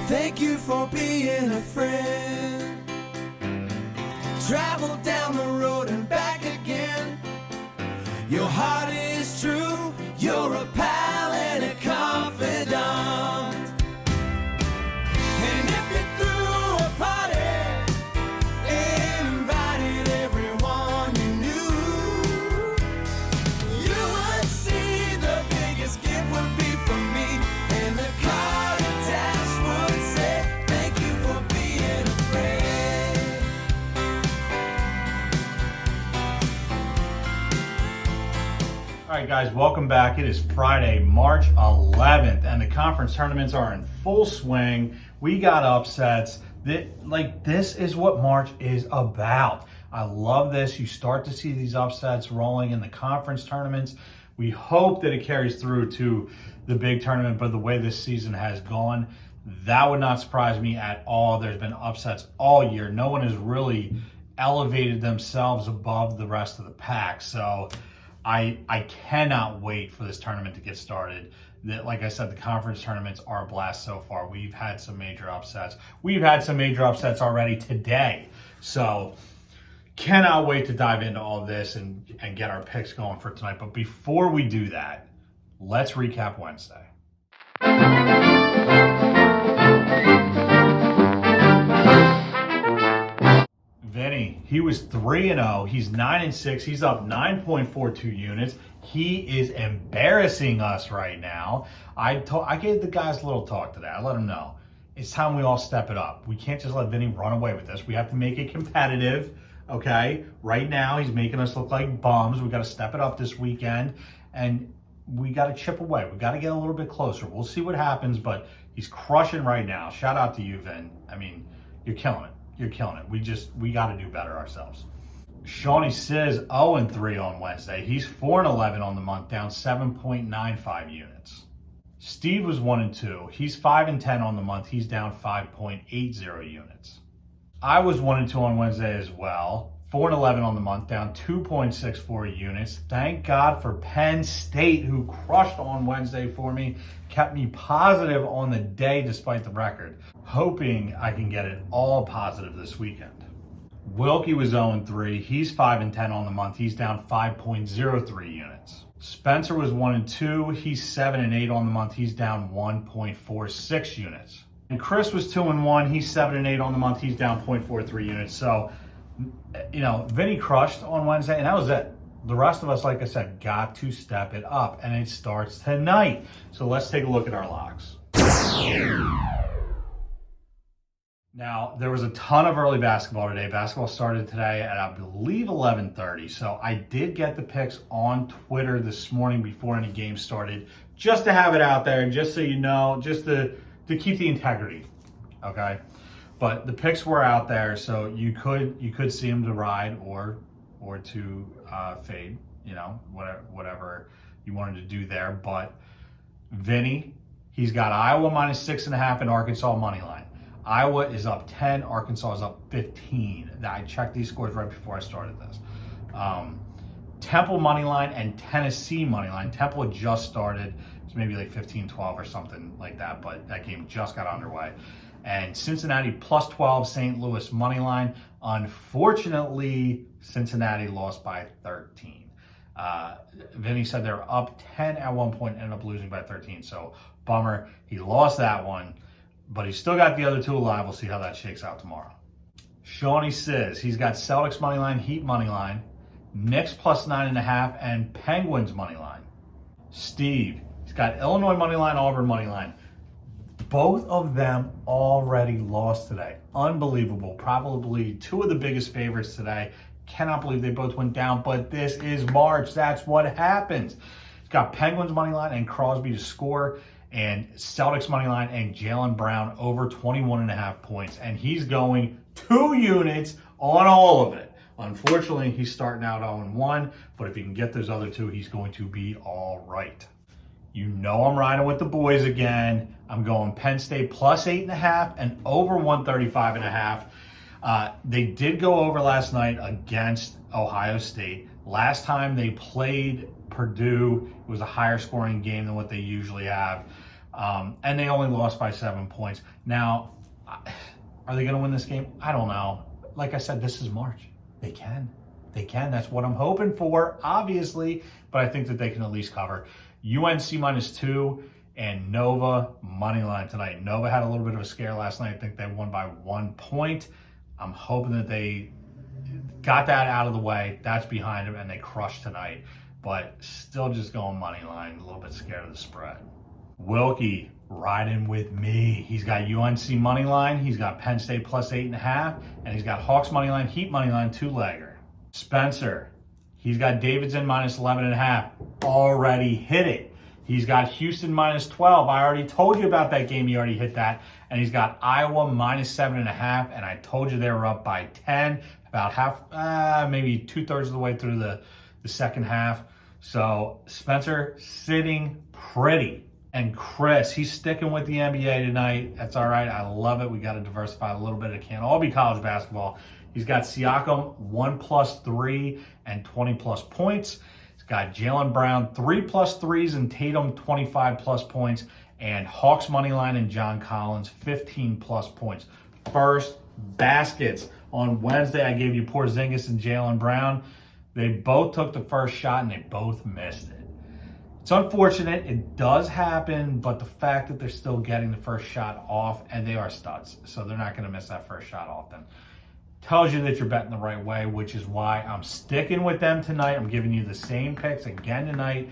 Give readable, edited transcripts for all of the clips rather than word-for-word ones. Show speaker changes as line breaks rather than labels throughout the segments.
Thank you for being a friend. Travel down the road and back again. Your heart is true. You're a pal and a confidant. And if you threw a party, invited everyone you knew, you would see the biggest gift would be from me, and the card attached would say, thank you for being a friend.
All right, guys, welcome back. It is Friday, March 11th, and the conference tournaments are in full swing. We got upsets. This is what March is about. I love this. You start to see these upsets rolling in the conference tournaments. We hope that it carries through to the big tournament, but the way this season has gone, that would not surprise me at all. There's been upsets all year. No one has really elevated themselves above the rest of the pack. So I cannot wait for this tournament to get started. Like I said, the conference tournaments are a blast so far. We've had some major upsets. We've had some major upsets already today. So cannot wait to dive into all this and get our picks going for tonight. But before we do that, let's recap Wednesday. Vinny, he was 3-0. He's 9-6. He's up 9.42 units. He is embarrassing us right now. I gave the guys a little talk today. I let them know it's time we all step it up. We can't just let Vinny run away with this. We have to make it competitive. Okay, right now he's making us look like bums. We got to step it up this weekend, and we got to chip away. We got to get a little bit closer. We'll see what happens, but he's crushing right now. Shout out to you, Vin. I mean, you're killing it. You're killing it. We got to do better ourselves. Shawnee Sizz 0-3 on Wednesday. He's 4-11 on the month, down 7.95 units. Steve was 1-2. He's 5-10 on the month. He's down 5.80 units. I was 1-2 on Wednesday as well. 4-11 on the month, down 2.64 units. Thank God for Penn State, who crushed on Wednesday for me, kept me positive on the day despite the record. Hoping I can get it all positive this weekend. Wilkie was 0-3. He's 5-10 on the month. He's down 5.03 units. Spencer was 1-2. He's 7-8 on the month. He's down 1.46 units. And Chris was 2-1. He's 7-8 on the month. He's down 0.43 units. So, Vinny crushed on Wednesday, and that was it. The rest of us, like I said, got to step it up, and it starts tonight. So let's take a look at our locks. Now, there was a ton of early basketball today. Basketball started today at, I believe, 11:30. So I did get the picks on Twitter this morning before any game started, just to have it out there, and just so you know, just to keep the integrity, okay? But the picks were out there, so you could see them to ride or to fade, whatever you wanted to do there. But Vinny, he's got Iowa -6.5 and Arkansas money line. Iowa is up 10, Arkansas is up 15. I checked these scores right before I started this. Temple money line and Tennessee money line. Temple had just started. It's maybe like 15-12 or something like that, but that game just got underway. And Cincinnati +12, St. Louis money line. Unfortunately, Cincinnati lost by 13. Vinny said they were up 10 at one point, ended up losing by 13. So bummer. He lost that one, but he's still got the other two alive. We'll see how that shakes out tomorrow. Shawnee Sizz, he's got Celtics money line, Heat money line, Knicks +9.5, and Penguins money line. Steve, he's got Illinois money line, Auburn money line. Both of them already lost today. Unbelievable. Probably two of the biggest favorites today. Cannot believe they both went down, but this is March. That's what happens. He's got Penguins money line and Crosby to score, and Celtics money line and Jaylen Brown over 21.5 points. And he's going 2 units on all of it. Unfortunately, he's starting out 0-1, but if he can get those other two, he's going to be all right. You know I'm riding with the boys again. I'm going Penn State +8.5 and over 135.5. They did go over last night against Ohio State. Last time they played Purdue, it was a higher scoring game than what they usually have. And they only lost by 7 points. Now, are they going to win this game? I don't know. Like I said, this is March. They can. They can. That's what I'm hoping for, obviously. But I think that they can at least cover. UNC -2 and Nova money line tonight. Nova had a little bit of a scare last night. I think they won by 1 point. I'm hoping that they got that out of the way. That's behind them, and they crushed tonight. But still just going money line. A little bit scared of the spread. Wilkie riding with me. He's got UNC money line. He's got Penn State +8.5, and he's got Hawks money line, Heat money line, 2-legger. Spencer, he's got Davidson -11.5. Already hit it. He's got Houston -12. I already told you about that game. He already hit that. And he's got Iowa -7.5. And I told you they were up by 10, about half, maybe 2/3 of the way through the second half. So Spencer sitting pretty. And Chris, he's sticking with the NBA tonight. That's all right. I love it. We got to diversify a little bit. It can't all be college basketball. He's got Siakam 1+3 and 20+ points. He's got Jaylen Brown 3+ threes and Tatum 25+ points. And Hawks money line and John Collins 15+ points. First baskets. On Wednesday, I gave you Porzingis and Jaylen Brown. They both took the first shot and they both missed it. It's unfortunate. It does happen, but the fact that they're still getting the first shot off, and they are studs, so they're not going to miss that first shot often, tells you that you're betting the right way, which is why I'm sticking with them tonight. I'm giving you the same picks again tonight.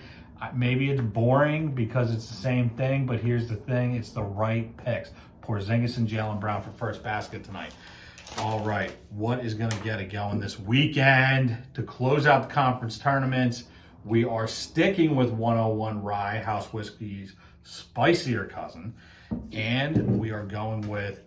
Maybe it's boring because it's the same thing, but here's the thing. It's the right picks. Porzingis and Jaylen Brown for first basket tonight. All right, what is going to get it going this weekend to close out the conference tournaments? We are sticking with 101 Rye, House Whiskey's spicier cousin. And we are going with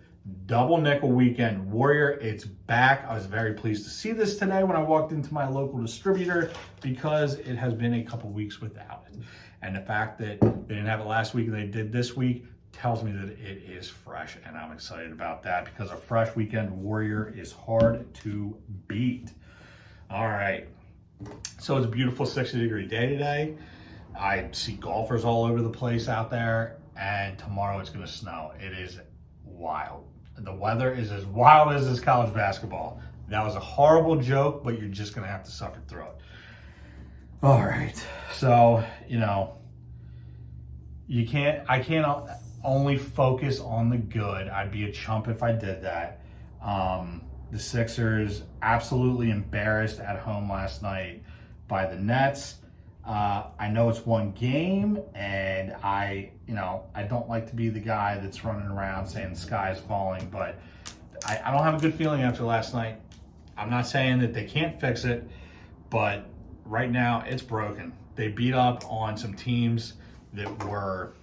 Double Nickel Weekend Warrior. It's back. I was very pleased to see this today when I walked into my local distributor because it has been a couple weeks without it. And the fact that they didn't have it last week and they did this week tells me that it is fresh. And I'm excited about that because a fresh Weekend Warrior is hard to beat. All right. So it's a beautiful 60-degree day today. I see golfers all over the place out there, and tomorrow it's going to snow. It is wild. The weather is as wild as this college basketball. That was a horrible joke, but you're just going to have to suffer through it. All right. So, I can't only focus on the good. I'd be a chump if I did that. The Sixers absolutely embarrassed at home last night by the Nets. I know it's one game, and I don't like to be the guy that's running around saying the sky is falling, but I don't have a good feeling after last night. I'm not saying that they can't fix it, but right now it's broken. They beat up on some teams that were,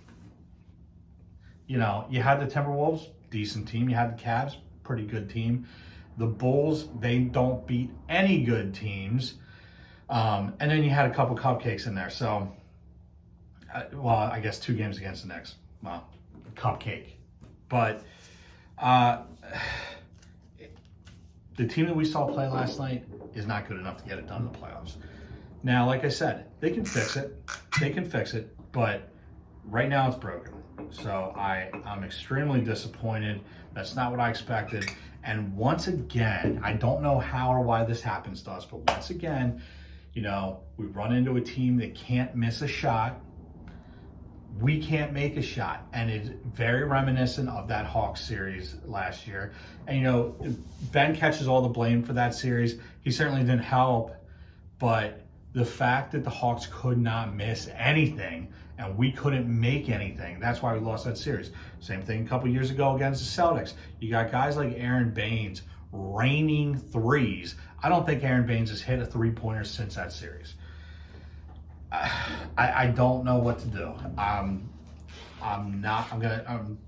you had the Timberwolves, decent team. You had the Cavs, pretty good team. The Bulls, they don't beat any good teams. And then you had a couple cupcakes in there. So, I guess 2 games against the Knicks. Well, cupcake. But the team that we saw play last night is not good enough to get it done in the playoffs. Now, like I said, they can fix it. They can fix it. But right now it's broken. So I'm extremely disappointed. That's not what I expected. And once again, I don't know how or why this happens to us, but once again, we run into a team that can't miss a shot. We can't make a shot. And it's very reminiscent of that Hawks series last year. And, Ben catches all the blame for that series. He certainly didn't help. But the fact that the Hawks could not miss anything and we couldn't make anything, that's why we lost that series. Same thing a couple years ago against the Celtics. You got guys like Aaron Baines raining threes. I don't think Aaron Baines has hit a three-pointer since that series. I don't know what to do. I'm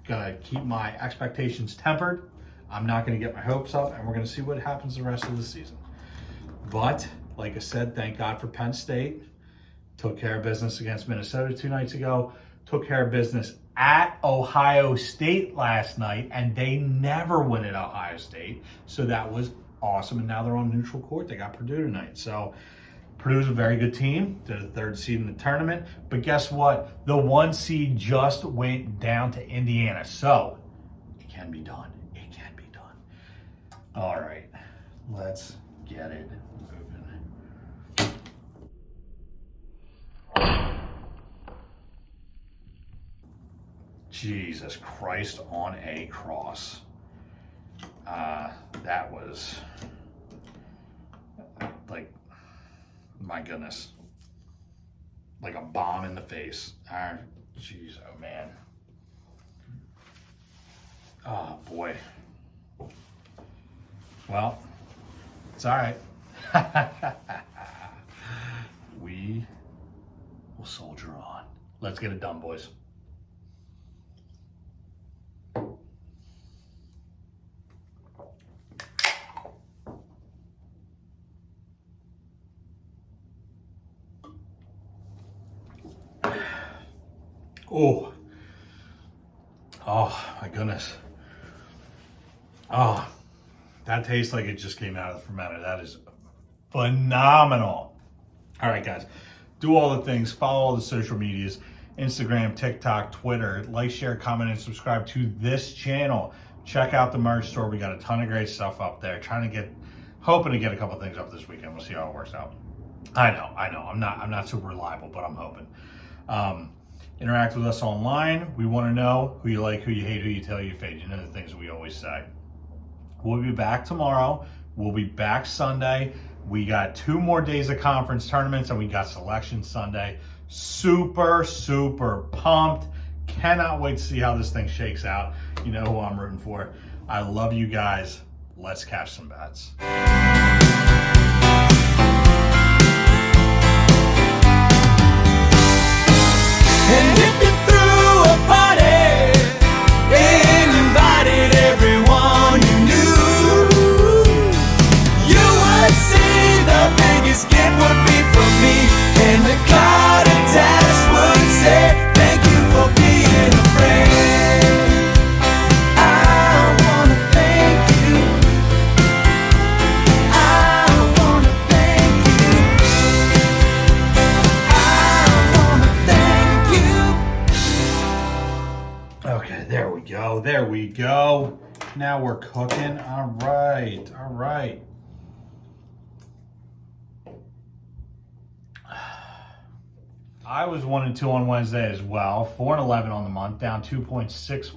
gonna keep my expectations tempered. I'm not gonna get my hopes up, and we're gonna see what happens the rest of the season. But like I said, thank God for Penn State. Took care of business against Minnesota 2 nights ago. Took care of business at Ohio State last night, and they never win at Ohio State. So that was awesome. And now they're on neutral court. They got Purdue tonight. So Purdue's a very good team. They're the 3rd seed in the tournament. But guess what? The 1 seed just went down to Indiana. So it can be done. It can be done. All right. Let's get it moving. Jesus Christ on a cross. That was like, my goodness, like a bomb in the face. Jeez, oh man. Oh boy. Well, it's all right. We will soldier on. Let's get it done, boys. Oh my goodness. Oh, that tastes like it just came out of the fermenter. That is phenomenal. All right, guys, do all the things, follow all the social medias, Instagram, TikTok, Twitter, like, share, comment, and subscribe to this channel. Check out the merch store. We got a ton of great stuff up there. Hoping to get a couple things up this weekend. We'll see how it works out. I know. I'm not super reliable, but I'm hoping. Interact with us online. We want to know who you like, who you hate, who you tell, you fade. You know the things we always say. We'll be back tomorrow. We'll be back Sunday. We got 2 more days of conference tournaments, and we got selection Sunday. Super, super pumped. Cannot wait to see how this thing shakes out. You know who I'm rooting for. I love you guys. Let's cash some bets.
And if you threw a party and invited everyone you knew, you would see the biggest gift would be from me, and the card attached would say, thank you for being a friend. I wanna thank you. I wanna thank you.
Okay, there we go. There we go. Now we're cooking. All right. All right. I was 1-2 on Wednesday as well. 4-11 on the month, down 2.6.